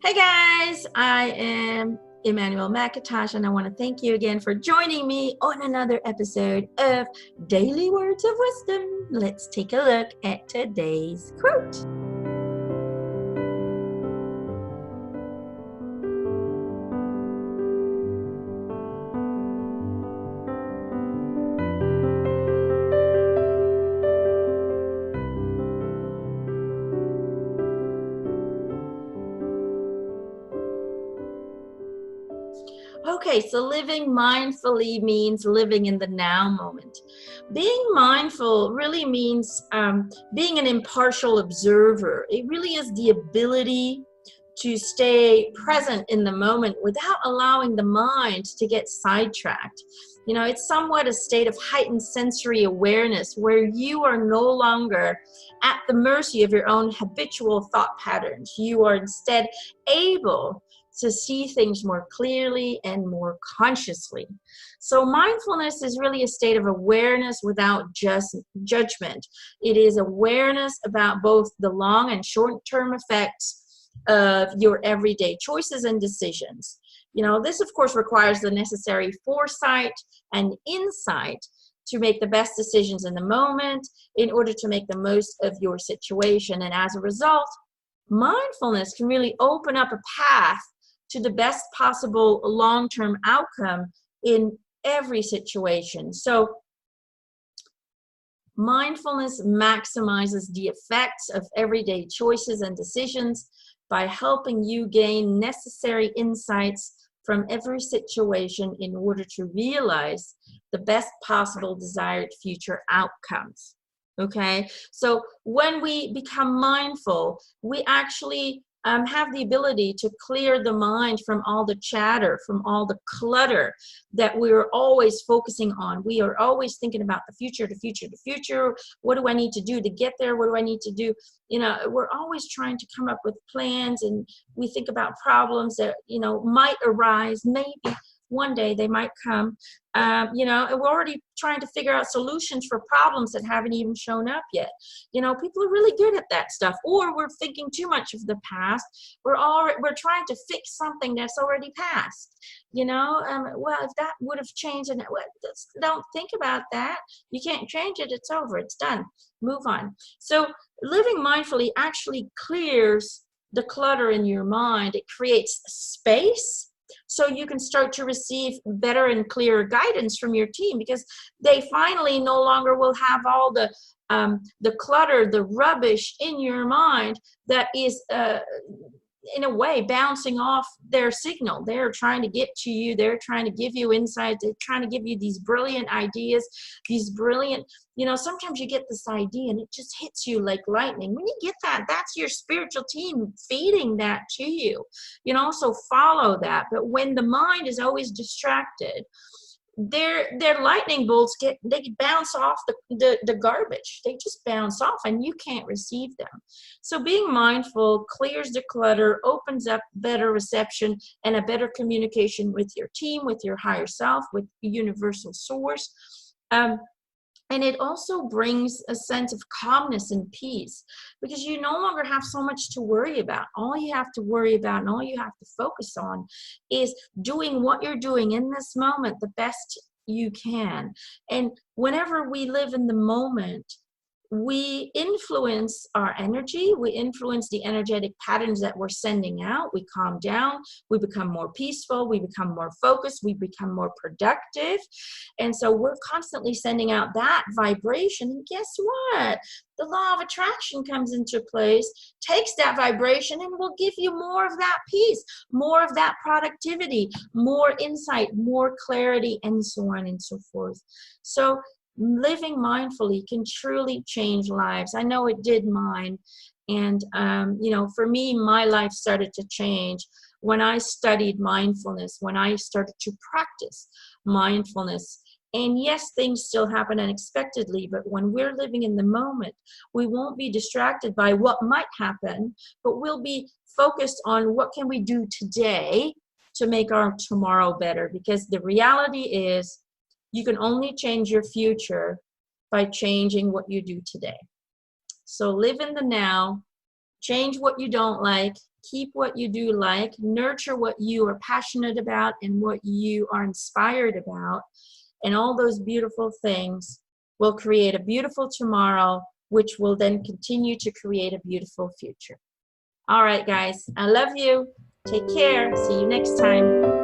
Hey guys, I am Emanuelle McIntosh, and I want to thank you again for joining me on another episode of Daily Words of Wisdom. Let's take a look at today's quote. Okay, so living mindfully means living in the now moment. Being mindful really means being an impartial observer. It really is the ability to stay present in the moment without allowing the mind to get sidetracked. You know, it's somewhat a state of heightened sensory awareness where you are no longer at the mercy of your own habitual thought patterns. You are instead able to see things more clearly and more consciously. So mindfulness is really a state of awareness without just judgment. It is awareness about both the long and short-term effects of your everyday choices and decisions. You know, this of course requires the necessary foresight and insight to make the best decisions in the moment in order to make the most of your situation. And as a result, mindfulness can really open up a path to the best possible long-term outcome in every situation. So mindfulness maximizes the effects of everyday choices and decisions by helping you gain necessary insights from every situation in order to realize the best possible desired future outcomes. Okay, so when we become mindful, we actually have the ability to clear the mind from all the chatter, from all the clutter that we're always focusing on. We are always thinking about the future, the future, the future. What do I need to do to get there? What do I need to do? You know, we're always trying to come up with plans, and we think about problems that, you know, might arise. Maybe one day they might come. You know, and we're already trying to figure out solutions for problems that haven't even shown up yet. You know, people are really good at that stuff. Or we're thinking too much of the past. We're trying to fix something that's already passed. You know, well, if that would have changed, and don't think about that. You can't change it. It's over. It's done. Move on. So living mindfully actually clears the clutter in your mind. It creates space, so you can start to receive better and clearer guidance from your team, because they finally no longer will have all the clutter, the rubbish in your mind that is in a way bouncing off their signal. They're trying to get to you. They're trying to give you insight. They're trying to give you these brilliant ideas, these brilliant, you know, sometimes you get this idea and it just hits you like lightning. When you get that, that's your spiritual team feeding that to you, you know, so follow that. But when the mind is always distracted, their lightning bolts they bounce off the garbage. They just bounce off and you can't receive them. So being mindful clears the clutter, opens up better reception and a better communication with your team, with your higher self, with the universal source. And it also brings a sense of calmness and peace, because you no longer have so much to worry about. All you have to worry about and all you have to focus on is doing what you're doing in this moment the best you can. And whenever we live in the moment, we influence our energy, we influence the energetic patterns that we're sending out. We calm down, we become more peaceful, we become more focused, we become more productive. And so we're constantly sending out that vibration. And guess what? The law of attraction comes into place, takes that vibration, and will give you more of that peace, more of that productivity, more insight, more clarity, and so on and so forth. So living mindfully can truly change lives. I know it did mine. And, you know, for me, my life started to change when I studied mindfulness, when I started to practice mindfulness. And yes, things still happen unexpectedly, but when we're living in the moment, we won't be distracted by what might happen, but we'll be focused on what can we do today to make our tomorrow better. Because the reality is, you can only change your future by changing what you do today. So live in the now, change what you don't like, keep what you do like, nurture what you are passionate about and what you are inspired about, and all those beautiful things will create a beautiful tomorrow, which will then continue to create a beautiful future. All right, guys, I love you. Take care. See you next time.